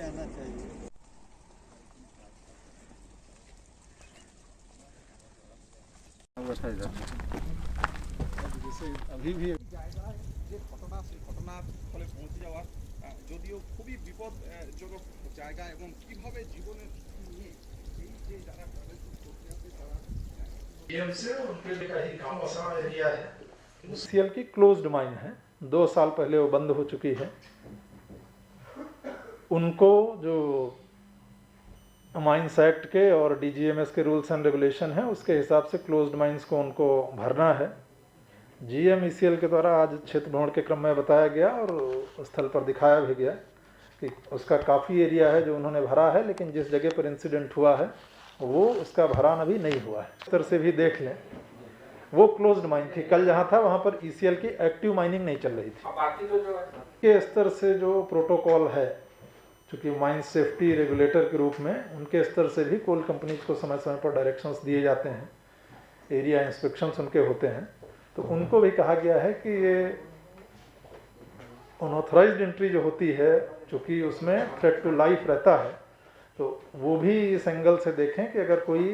आना चाहिए। जैसे अभी भी যে ঘটনা সেই ঘটনার ফলে পৌঁছে যাওয়ার যদিও খুবই বিপদজনক জায়গা এবং কিভাবে জীবনের নিয়ে এই যে যারা করতে হবে তারা सीएल की क्लोज्ड माइन है, 2 साल पहले वो बंद हो चुकी है। उनको जो माइंस एक्ट के और डीजीएमएस के रूल्स एंड रेगुलेशन है उसके हिसाब से क्लोज्ड माइंस को उनको भरना है। जीएमईसीएल के द्वारा आज क्षेत्र भ्रमण के क्रम में बताया गया और स्थल पर दिखाया भी गया कि उसका काफ़ी एरिया है जो उन्होंने भरा है, लेकिन जिस जगह पर इंसिडेंट हुआ है वो उसका भरान अभी नहीं हुआ है। इस तरह से भी देख लें, वो क्लोज्ड माइन थी। कल जहाँ था वहाँ पर ईसीएल की एक्टिव माइनिंग नहीं चल रही थी। के स्तर से जो प्रोटोकॉल है, चूँकि माइन सेफ्टी रेगुलेटर के रूप में उनके स्तर से भी कोल कंपनीज को समय समय पर डायरेक्शंस दिए जाते हैं, एरिया इंस्पेक्शंस उनके होते हैं। तो उनको भी कहा गया है कि ये अनऑथराइज्ड एंट्री जो होती है, चूँकि उसमें थ्रेट टू लाइफ रहता है, तो वो भी इस एंगल से देखें कि अगर कोई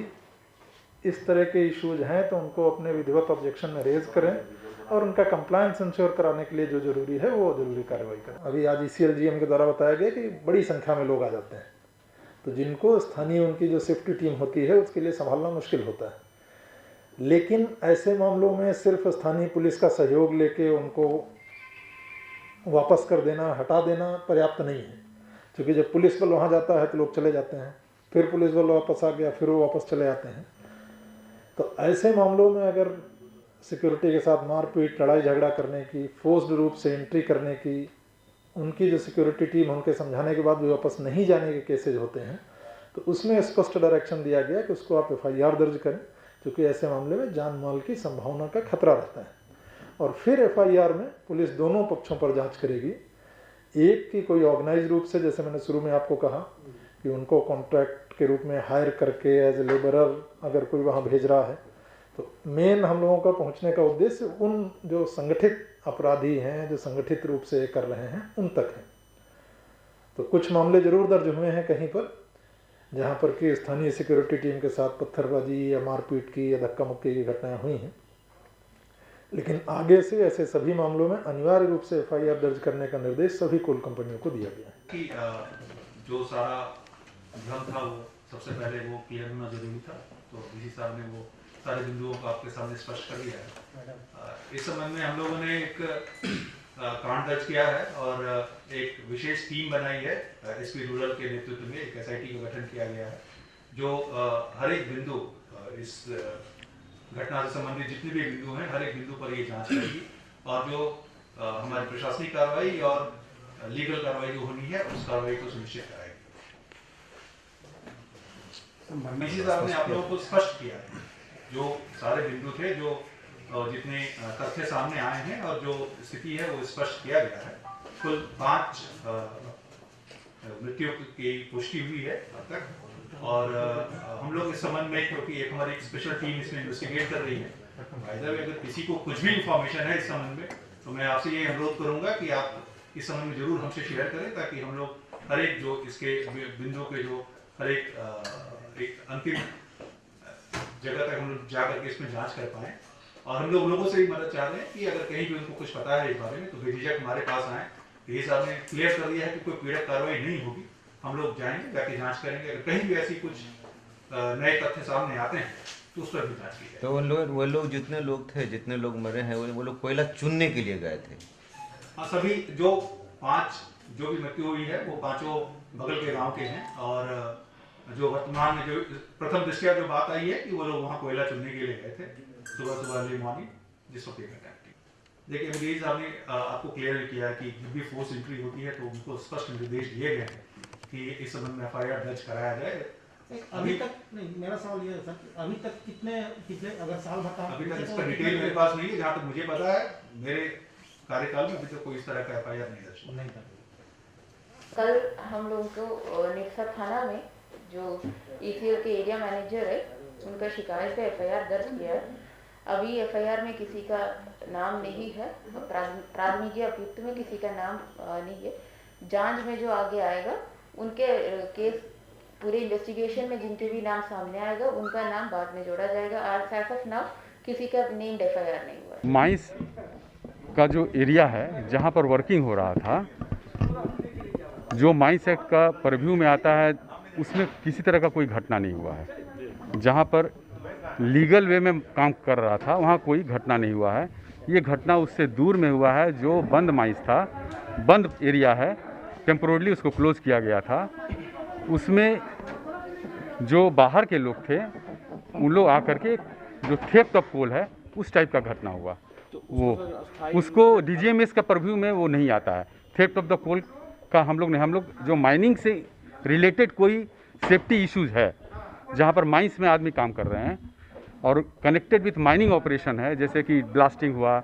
इस तरह के इश्यूज हैं तो उनको अपने विधिवत ऑब्जेक्शन में रेज करें और उनका कंप्लायंस इंश्योर कराने के लिए जो जरूरी है वो जरूरी कार्रवाई करें। अभी आज ईसीएलजीएम के द्वारा बताया गया कि बड़ी संख्या में लोग आ जाते हैं, तो जिनको स्थानीय उनकी जो सेफ्टी टीम होती है उसके लिए संभालना मुश्किल होता है। लेकिन ऐसे मामलों में सिर्फ स्थानीय पुलिस का सहयोग लेके उनको वापस कर देना, हटा देना पर्याप्त नहीं है, क्योंकि जब पुलिस बल वहाँ जाता है तो लोग चले जाते हैं, फिर पुलिस बल वापस आ गया फिर वो वापस चले जाते हैं। तो ऐसे मामलों में अगर सिक्योरिटी के साथ मारपीट, लड़ाई झगड़ा करने की, फोर्स्ड रूप से एंट्री करने की, उनकी जो सिक्योरिटी टीम उनके समझाने के बाद भी वापस नहीं जाने के केसेज होते हैं, तो उसमें स्पष्ट डायरेक्शन दिया गया कि उसको आप एफआईआर दर्ज करें, क्योंकि ऐसे मामले में जान माल की संभावना का खतरा रहता है। और फिर एफआईआर में पुलिस दोनों पक्षों पर जांच करेगी। एक की कोई ऑर्गेनाइज रूप से, जैसे मैंने शुरू में आपको कहा कि उनको कॉन्ट्रैक्ट के रूप में हायर करके एज ए लेबरर अगर कोई वहाँ भेज रहा है, तो मेन हम लोगों का पहुँचने का उद्देश्य उन जो संगठित अपराधी हैं, जो संगठित रूप से कर रहे हैं, उन तक है। तो कुछ मामले जरूर दर्ज हुए हैं कहीं पर जहाँ पर कि स्थानीय सिक्योरिटी टीम के साथ पत्थरबाजी या मारपीट की या धक्का मुक्की की घटनाएं हुई हैं, लेकिन आगे से ऐसे सभी मामलों में अनिवार्य रूप से एफआईआर दर्ज करने का निर्देश सभी कोल कंपनियों को दिया गया है। कि जो सारा भ्रम था वो सबसे पहले वो क्लियर होना जरूरी था, तो डीसी साहब ने वो सारे बिंदुओं को आपके सामने स्पष्ट कर दिया है। इस संबंध में हम लोगों ने एक कांड दर्ज किया है और एक विशेष टीम बनाई है। एसपी रूरल के नेतृत्व में एक एसआईटी का गठन किया गया है, जो हर एक बिंदु इस घटना से संबंधित जितने भी बिंदु हैं हर एक बिंदु पर ये जांच करेगी और जो हमारी प्रशासनिक कार्रवाई और लीगल कार्रवाई जो होनी है उस कार्रवाई को सुनिश्चित कराएगी। डीसी साहब ने आप लोगों को स्पष्ट किया है जो सारे बिंदु थे, जो जितने तथ्य सामने आए हैं और जो स्थिति है वो स्पष्ट किया गया है। कुल 5 मृत्यु की पुष्टि हुई है अब तक और हम लोग इस संबंध में, क्योंकि एक हमारी एक स्पेशल टीम इसमें इन्वेस्टिगेट कर रही है, अगर किसी को कुछ भी इंफॉर्मेशन है इस संबंध में तो मैं आपसे ये अनुरोध करूंगा कि आप इस संबंध में जरूर हमसे शेयर करें, ताकि हम लोग हर एक जो इसके बिंदुओं के जो हर एक अंतिम जगह तक हम लोग जाकर के इसमें जांच कर पाए। और हम लोग लोगों से भी मदद चाह रहे हैं कि अगर कहीं भी उनको कुछ पता है इस बारे में तो बेझिझक हमारे पास आए। ये साहब ने क्लियर कर दिया है कि कोई पीड़क कार्रवाई नहीं होगी, हम लोग जाएंगे जाके जांच करेंगे, अगर कहीं भी ऐसी कुछ नए तथ्य सामने आते हैं तो उस पर भी जांच की जाए। तो वो लोग जितने लोग थे, जितने लोग मरे हैं, वो लोग कोयला चुनने के लिए गए थे। हाँ, सभी जो 5 जो भी मृत्यु हुई है वो 5 बगल के गांव के हैं और जो वर्तमान में जो प्रथम दृष्टया जो बात आई है कि वो लोग वहाँ कोयला चुनने के लिए गए थे सुबह अर्ली मॉर्निंग, जिस वक्त का टाइम। देखिए डीसी साहब ने आपको क्लियर किया है कि जब भी फोर्स एंट्री होती है तो उनको स्पष्ट निर्देश दिए गए हैं कि इस संबंध में एफआईआर दर्ज कराया जाए। अभी तक नहीं, मेरा सवाल ये है सर, अभी तक कितने अगर साल भर अभी तक इसका डिटेल मेरे पास नहीं है, जहाँ तक मुझे पता है मेरे कार्यकाल में अभी तक कोई इस तरह का एफआईआर नहीं दर्ज नहीं था। कल हम लोगों को निक्सर थाना में जो ईसीएल के एरिया मैनेजर है उनका शिकायत पे एफआईआर दर्ज किया है। अभी एफआईआर में किसी का नाम नहीं है, प्राथमिकी अभियुक्त में किसी का नाम नहीं है। जांच में जो आगे आएगा उनके केस पूरे इन्वेस्टिगेशन में जिनके भी नाम सामने आएगा उनका नाम बाद में जोड़ा जाएगा। आज एज ऑफ नाउ किसी का नेम्ड एफआईआर नहीं हुआ है। माइंस का जो एरिया है जहाँ पर वर्किंग हो रहा था, जो माइंस एक्ट का परव्यू में आता है, उसमें किसी तरह का कोई घटना नहीं हुआ है। जहाँ पर लीगल वे में काम कर रहा था वहाँ कोई घटना नहीं हुआ है। ये घटना उससे दूर में हुआ है जो बंद माइंस था, बंद एरिया है, टेम्पोरली उसको क्लोज किया गया था। उसमें जो बाहर के लोग थे उन लोग आकर के जो थेफ्ट ऑफ कोल है उस टाइप का घटना हुआ। वो उसको डीजीएमएस का परव्यू में वो नहीं आता है। थेफ्ट ऑफ द कोल का हम लोग जो माइनिंग से रिलेटेड कोई सेफ्टी इश्यूज है, जहाँ पर माइंस में आदमी काम कर रहे हैं और कनेक्टेड विथ माइनिंग ऑपरेशन है, जैसे कि ब्लास्टिंग हुआ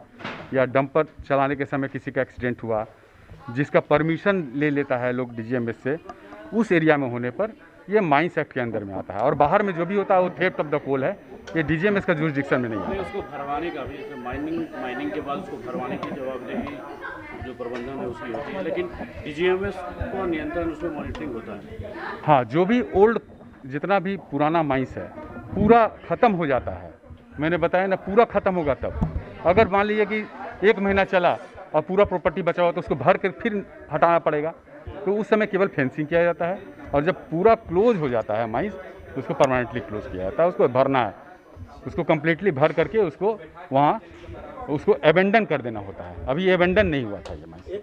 या डंपर चलाने के समय किसी का एक्सीडेंट हुआ, जिसका परमिशन ले लेता है लोग डीजीएमएस से, उस एरिया में होने पर ये माइंस एक्ट के अंदर में आता है। और बाहर में जो भी होता है वो थेफ्ट ऑफ द कोल है, ये डीजीएमएस का जुरिसडिक्शन में नहीं आता। उसको भरवाने का भी, जैसे माइनिंग के बाद उसको भरवाने की जवाबदेही जो प्रबंधन है उसकी होती है, लेकिन डीजीएमएस को नियंत्रण उसमें मॉनिटरिंग होता है। हाँ, जो भी ओल्ड जितना भी पुराना माइंस है पूरा ख़त्म हो जाता है। मैंने बताया ना, पूरा ख़त्म होगा तब। अगर मान लीजिए कि 1 महीना चला और पूरा प्रॉपर्टी बचा हुआ तो उसको भर कर फिर हटाना पड़ेगा, तो उस समय केवल फेंसिंग किया जाता है। और जब पूरा क्लोज हो जाता है माइंस तो उसको परमानेंटली क्लोज किया जाता है। उसको भरना है, उसको कम्प्लीटली भर करके उसको वहाँ उसको एबेंडन कर देना होता है। अभी एबेंडन नहीं हुआ था ये माइंस।